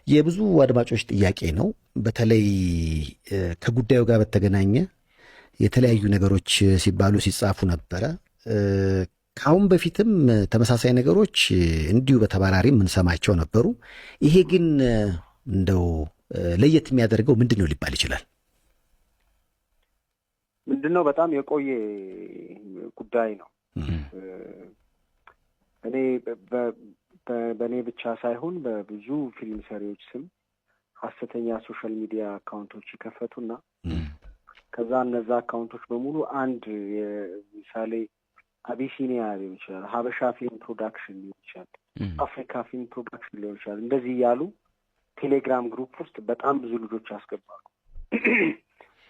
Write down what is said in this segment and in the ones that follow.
የብዙ አድማጮች ጥያቄ ነው። በተለይ ከጉዳዩ ጋር በተገናኘ የተለያዩ ነገሮች ሲባሉ ሲጻፉ ነበረ። ከአሁን በፊትም ተመሳሳይ ነገሮች እንዲሁ በተባራሪ የምንሰማቸው ነበሩ። ይሄ ግን እንደው ለየት የሚያደርገው ምንድን ነው ሊባል ይችላል? ምንድነው? በጣም የቆየ ጉዳይ ነው። እኔ በእኔ ብቻ ሳይሆን በብዙ ፊልም ሰሪዎች ስም ሀሰተኛ ሶሻል ሚዲያ አካውንቶች ይከፈቱና ከዛ እነዛ አካውንቶች በሙሉ አንድ ምሳሌ አቢሲኒያ ሊሆን ይችላል፣ ሀበሻ ፊልም ፕሮዳክሽን ሊሆን ይችላል፣ አፍሪካ ፊልም ፕሮዳክሽን ሊሆን ይችላል። እንደዚህ እያሉ ቴሌግራም ግሩፕ ውስጥ በጣም ብዙ ልጆች ያስገባሉ።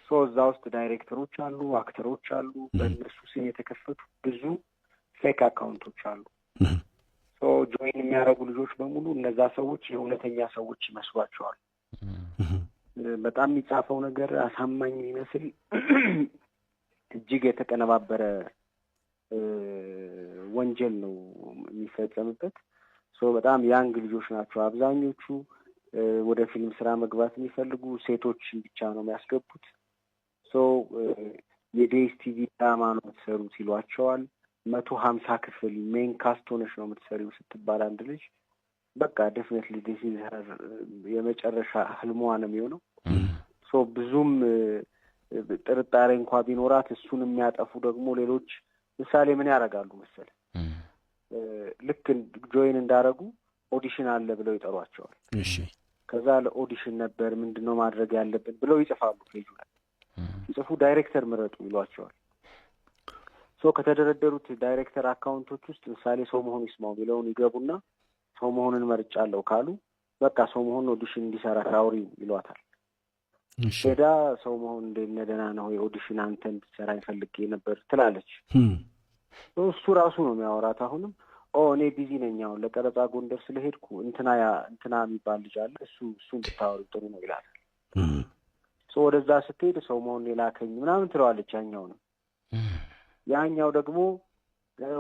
እዛ ውስጥ ዳይሬክተሮች አሉ፣ አክተሮች አሉ። በእነሱ ስም የተከፈቱ ብዙ ፌክ አካውንቶች አሉ። ጆይን የሚያደርጉ ልጆች በሙሉ እነዛ ሰዎች የእውነተኛ ሰዎች ይመስሏቸዋል። በጣም የሚጻፈው ነገር አሳማኝ የሚመስል እጅግ የተቀነባበረ ወንጀል ነው የሚፈጸምበት። በጣም ያንግ ልጆች ናቸው አብዛኞቹ። ወደ ፊልም ስራ መግባት የሚፈልጉ ሴቶችን ብቻ ነው የሚያስገቡት። የዲኤስቲቪ ድራማ ነው የምትሰሩት ይሏቸዋል። 150 ክፍል ሜን ካስት ሆነሽ ነው የምትሰሪው ስትባል አንድ ልጅ በቃ ዴፊኒትሊ ዲስ ኢዝ ሄር የመጨረሻ ህልሟ ነው የሚሆነው። ብዙም ጥርጣሬ እንኳ ቢኖራት እሱን የሚያጠፉ ደግሞ ሌሎች ምሳሌ ምን ያደርጋሉ መሰለ፣ ልክ ጆይን እንዳደረጉ ኦዲሽን አለ ብለው ይጠሯቸዋል። እሺ፣ ከዛ ለኦዲሽን ነበር ምንድነው ማድረግ ያለብን ብለው ይጽፋሉ። ፔጁ ላይ ይጽፉ፣ ዳይሬክተር ምረጡ ይሏቸዋል። ከተደረደሩት ዳይሬክተር አካውንቶች ውስጥ ምሳሌ ሰው መሆን ይስማው ቢለውን ይገቡና ሰው መሆንን መርጫለሁ ካሉ በቃ ሰው መሆን ኦዲሽን እንዲሰራ አውሪ ይሏታል። ሄዳ ሰው መሆን እንደነ ደህና ነው የኦዲሽን አንተ እንድትሰራ ይፈልግ ነበር ትላለች። እሱ ራሱ ነው የሚያወራት። አሁንም እኔ ቢዚ ነኝ አሁን ለቀረጻ ጎንደር ስለሄድኩ እንትና የሚባል ልጅ አለ እሱን ብታወሪ ጥሩ ነው ይላታል። ወደዛ ስትሄድ ሰው መሆን የላከኝ ምናምን ትለዋለች። ያኛው ደግሞ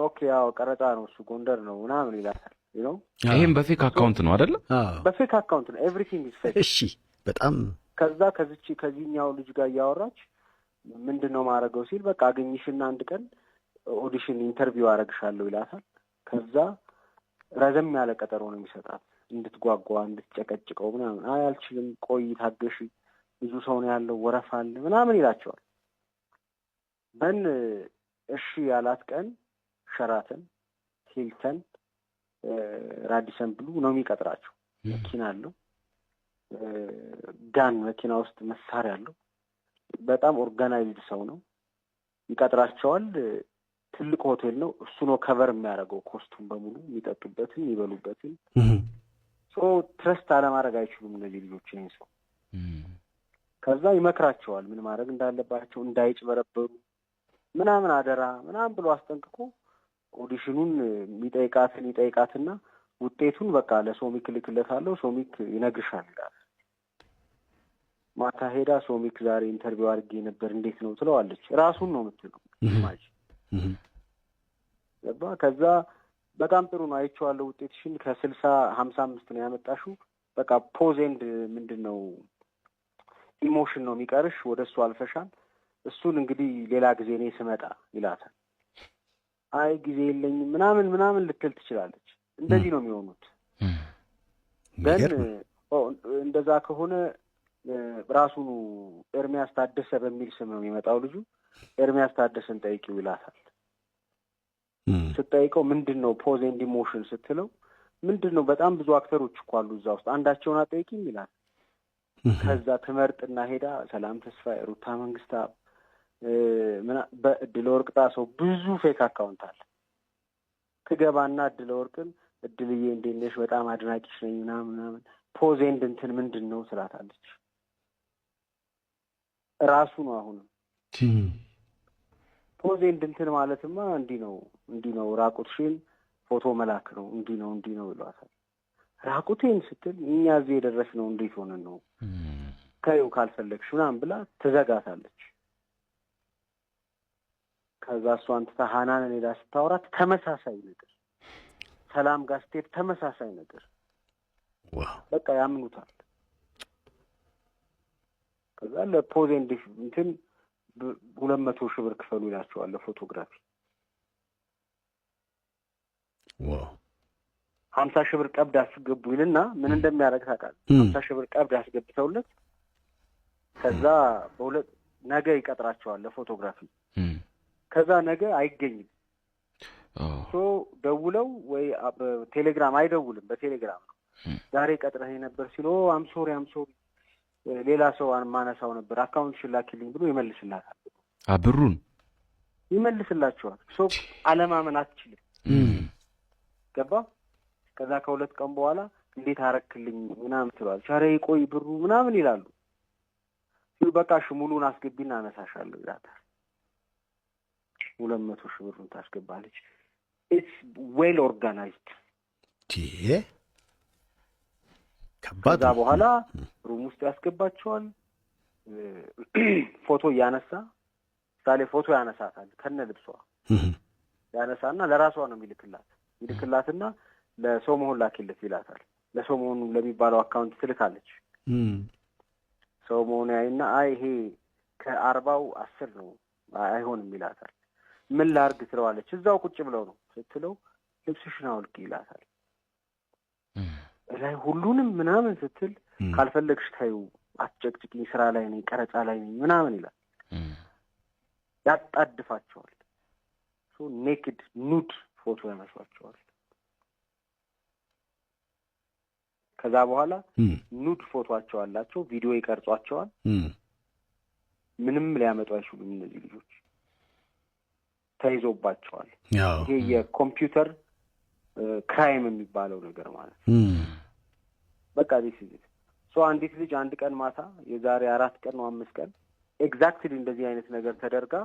ኦኬ ያው ቀረጻ ነው እሱ ጎንደር ነው ምናምን ይላታል። ይሄም በፌክ አካውንት ነው አይደለ? በፌክ አካውንት ነው። ኤቭሪቲንግ ኢዝ ፌክ። እሺ፣ በጣም ከዛ ከዚህኛው ልጅ ጋር እያወራች ምንድነው ማድረገው ሲል በቃ አገኝሽና አንድ ቀን ኦዲሽን ኢንተርቪው አደርግሻለሁ ይላታል። ከዛ ረዘም ያለ ቀጠሮ ነው የሚሰጣት እንድትጓጓ እንድትጨቀጭቀው ምናምን። አልችልም፣ ቆይ ታገሽ፣ ብዙ ሰው ነው ያለው፣ ወረፋ አለ ምናምን ይላቸዋል። እሺ ያላት ቀን ሸራተን፣ ሂልተን፣ ራዲሰን ብሉ ነው የሚቀጥራቸው። መኪና አለው፣ ጋን መኪና ውስጥ መሳሪያ አለው። በጣም ኦርጋናይዝድ ሰው ነው። ይቀጥራቸዋል። ትልቅ ሆቴል ነው። እሱ ነው ከቨር የሚያደርገው ኮስቱም በሙሉ የሚጠጡበትን የሚበሉበትን። ትረስት አለማድረግ አይችሉም እነዚህ ልጆች ይህን ሰው። ከዛ ይመክራቸዋል ምን ማድረግ እንዳለባቸው፣ እንዳይጭበረበሩ ምናምን አደራ ምናምን ብሎ አስጠንቅቆ ኦዲሽኑን ይጠይቃትና ውጤቱን በቃ ለሶሚክ ልክለታለሁ፣ ሶሚክ ይነግርሻል ይላል። ማታ ሄዳ ሶሚክ ዛሬ ኢንተርቪው አድርጌ ነበር እንዴት ነው ትለዋለች። ራሱን ነው የምትለው ማጅ ገባ። ከዛ በጣም ጥሩ ነው አይቼዋለሁ ውጤትሽን ከ60-55 ነው ያመጣሽው። በቃ ፖዝ ኤንድ ምንድነው ኢሞሽን ነው የሚቀርሽ፣ ወደሱ አልፈሻል። እሱን እንግዲህ ሌላ ጊዜ እኔ ስመጣ ይላታል። አይ ጊዜ የለኝም ምናምን ልትል ትችላለች። እንደዚህ ነው የሚሆኑት። ግን እንደዛ ከሆነ ራሱኑ ኤርሚያስ ታደሰ በሚል ስም ነው የሚመጣው ልጁ። ኤርሚያስ ታደሰን ጠይቂው ይላታል። ስትጠይቀው ምንድነው ፖዝ ኤንድ ኢሞሽን ስትለው ምንድነው በጣም ብዙ አክተሮች እኮ አሉ እዛ ውስጥ አንዳቸውን አጠይቂም ይላል። ከዛ ትመርጥና ሄዳ ሰላም ተስፋዬ፣ ሩታ መንግስታ፣ በእድለ ወርቅ ጣሰው ብዙ ፌክ አካውንት አለ። ትገባና እድለ ወርቅን እድልዬ እንዴት ነሽ በጣም አድናቂሽ ነኝ ምናምን ፖዝ ኤንድ እንትን ምንድን ነው ስላታለች። ራሱ ነው አሁንም ፖዝ ኤንድ እንትን ማለትማ እንዲህ ነው ራቁትሽን ፎቶ መላክ ነው እንዲህ ነው ይሏታል። ራቁቴን ስትል እኛ እዚህ የደረስነው እንዴት ሆነን ነው ከዩ ካልፈለግሽ ምናምን ብላ ትዘጋታለች። ከዛ እሷን ትታ ሀናንን ሄዳ ስታወራት ተመሳሳይ ነገር፣ ሰላም ጋር ስትሄድ ተመሳሳይ ነገር። በቃ ያምኑታል። ከዛ ለፖዝ ኤንድ እንትን 200 ሺህ ብር ክፈሉ ይላቸዋል ለፎቶግራፊ። 50 ሺህ ብር ቀብድ አስገቡ ይልና ምን እንደሚያደርግ ታውቃለህ? 50 ሺህ ብር ቀብድ አስገብተውለት ከዛ ነገ ይቀጥራቸዋል ለፎቶግራፊ። ከዛ ነገ አይገኝም። ደውለው ወይ ቴሌግራም አይደውልም፣ በቴሌግራም ነው ዛሬ ቀጥረህ ነበር ሲሎ አምሶሪ ሌላ ሰው ማነሳው ነበር አካውንት ሽላኪልኝ ብሎ ይመልስላታል። ብሩን ይመልስላቸዋል። አለማመን አትችልም። ገባ? ከዛ ከ2 ቀን በኋላ እንዴት አረክልኝ ምናምን ትሏል። ሻሬ ቆይ ብሩ ምናምን ይላሉ። በቃ እሺ ሙሉን አስገቢና አነሳሻለሁ ይላታል። 200 ሺህ ብሩን ታስገባለች። ኢትስ ዌል ኦርጋናይዝድ። ከዛ በኋላ ሩም ውስጥ ያስገባቸዋል። ፎቶ እያነሳ ምሳሌ ፎቶ ያነሳታል ከነ ልብሷ ያነሳና ለራሷ ነው ይልክላትና ለሰው መሆን ላኪለት ይላታል። ለሰው መሆኑ ለሚባለው አካውንት ትልካለች። ሰው መሆኑ ያይና ይሄ ከ40 10 ነው አይሆንም ይላታል። ምን ላርግ ትለዋለች። እዛው ቁጭ ብለው ነው ስትለው ልብስሽን አውልቂ ይላታል። ላይ ሁሉንም ምናምን ስትል ካልፈለግሽ ታዩ አትጨቅጭቅኝ፣ ስራ ላይ ነኝ፣ ቀረጻ ላይ ነኝ ምናምን ይላል። ያጣድፋቸዋል። ኔክድ ኑድ ፎቶ ያነሷቸዋል። ከዛ በኋላ ኑድ ፎቶአቸው አላቸው፣ ቪዲዮ ይቀርጿቸዋል። ምንም ሊያመጡ አይችሉም እነዚህ ልጆች፣ ተይዞባቸዋል። ይሄ የኮምፒውተር ክራይም የሚባለው ነገር ማለት ነው። በቃ አንዲት ልጅ አንድ ቀን ማታ የዛሬ 4 ቀን ነው 5 ቀን ኤግዛክትሊ እንደዚህ አይነት ነገር ተደርጋ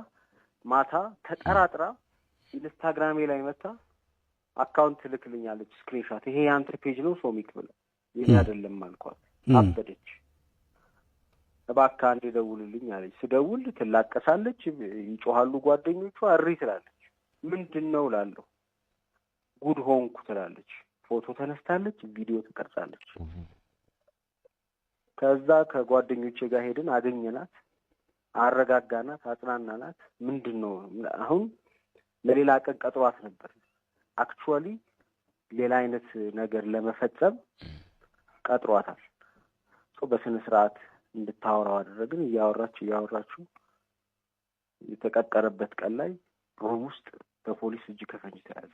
ማታ ተጠራጥራ ኢንስታግራሜ ላይ መታ አካውንት ትልክልኛለች ስክሪንሾት። ይሄ ያንተ ፔጅ ነው ሶሚክ ብለ ይሄ አይደለም አልኳት። አበደች። እባክህ አንዴ ደውልልኝ አለች። ስደውል ትላቀሳለች፣ ይጮሃሉ ጓደኞቿ፣ እሪ ትላለች። ምንድነው እላለሁ። ጉድ ሆንኩ ትላለች። ፎቶ ተነስታለች፣ ቪዲዮ ትቀርጻለች። ከዛ ከጓደኞቼ ጋር ሄድን፣ አገኘናት፣ አረጋጋናት፣ አጽናናናት። ምንድነው አሁን ለሌላ ቀን ቀጥሯት ነበር። አክቹዋሊ ሌላ አይነት ነገር ለመፈጸም ቀጥሯታል። በስነ ስርዓት እንድታወራው አደረግን። እያወራችሁ የተቀጠረበት ቀን ላይ ሩም ውስጥ በፖሊስ እጅ ከፈንጅ ተያዘ።